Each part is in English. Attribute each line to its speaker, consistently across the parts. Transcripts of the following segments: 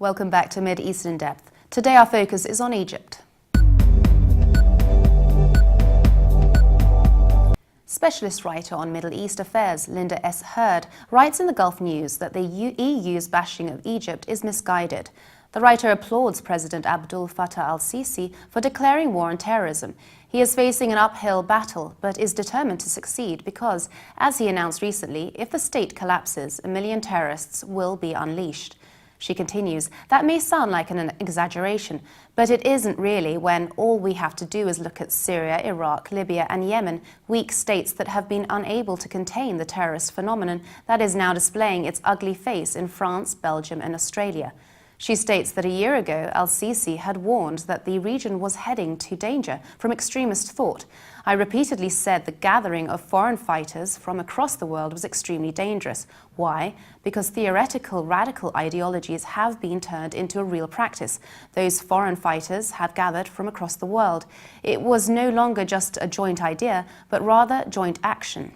Speaker 1: Welcome back to Mid East in Depth. Today our focus is on Egypt. Specialist writer on Middle East affairs Linda S. Hurd writes in the Gulf News that the EU's bashing of Egypt is misguided. The writer applauds President Abdel Fattah al-Sissi for declaring war on terrorism. He is facing an uphill battle, but is determined to succeed because, as he announced recently, if the state collapses, 1 million terrorists will be unleashed. She continues, that may sound like an exaggeration, but it isn't really when all we have to do is look at Syria, Iraq, Libya and Yemen, weak states that have been unable to contain the terrorist phenomenon that is now displaying its ugly face in France, Belgium and Australia. She states that a year ago, al-Sisi had warned that the region was heading to danger from extremist thought. I repeatedly said the gathering of foreign fighters from across the world was extremely dangerous. Why? Because theoretical radical ideologies have been turned into a real practice. Those foreign fighters had gathered from across the world. It was no longer just a joint idea, but rather joint action.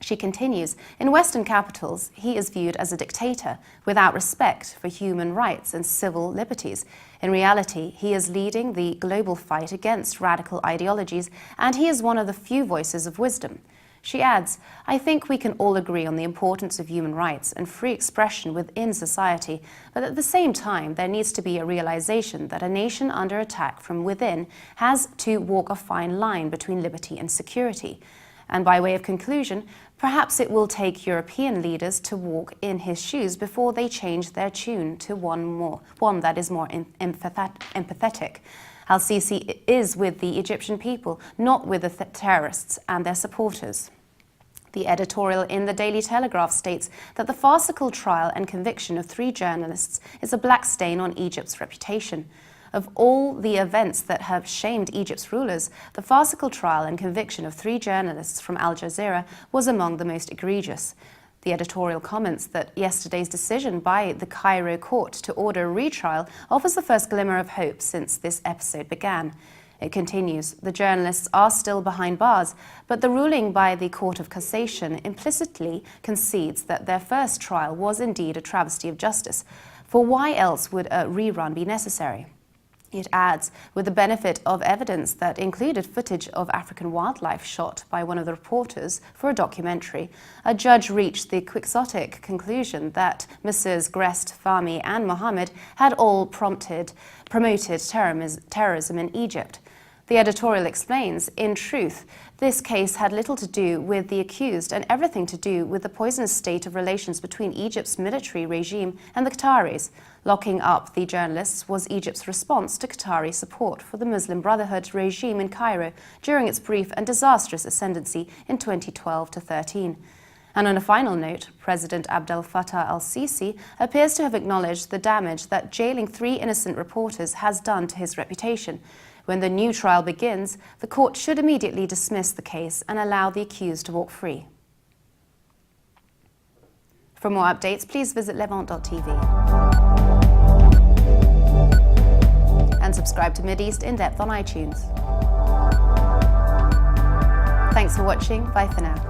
Speaker 1: She continues, in Western capitals, he is viewed as a dictator without respect for human rights and civil liberties. In reality, he is leading the global fight against radical ideologies, and he is one of the few voices of wisdom. She adds, I think we can all agree on the importance of human rights and free expression within society, but at the same time, there needs to be a realization that a nation under attack from within has to walk a fine line between liberty and security. And by way of conclusion, perhaps it will take European leaders to walk in his shoes before they change their tune to one that is more empathetic. Al-Sisi is with the Egyptian people, not with the terrorists and their supporters. The editorial in the Daily Telegraph states that the farcical trial and conviction of 3 journalists is a black stain on Egypt's reputation. Of all the events that have shamed Egypt's rulers, the farcical trial and conviction of 3 journalists from Al Jazeera was among the most egregious. The editorial comments that yesterday's decision by the Cairo court to order a retrial offers the first glimmer of hope since this episode began. It continues, the journalists are still behind bars, but the ruling by the Court of Cassation implicitly concedes that their first trial was indeed a travesty of justice. For why else would a rerun be necessary? It adds, with the benefit of evidence that included footage of African wildlife shot by one of the reporters for a documentary, a judge reached the quixotic conclusion that Messrs. Grest, Fahmy and Mohammed had all promoted terrorism in Egypt. The editorial explains, in truth, this case had little to do with the accused and everything to do with the poisonous state of relations between Egypt's military regime and the Qataris. Locking up the journalists was Egypt's response to Qatari support for the Muslim Brotherhood regime in Cairo during its brief and disastrous ascendancy in 2012-13. And on a final note, President Abdel Fattah al-Sisi appears to have acknowledged the damage that jailing 3 innocent reporters has done to his reputation. When the new trial begins, the court should immediately dismiss the case and allow the accused to walk free. For more updates, please visit levant.tv. And subscribe to Mid East in Depth on iTunes. Thanks for watching. Bye for now.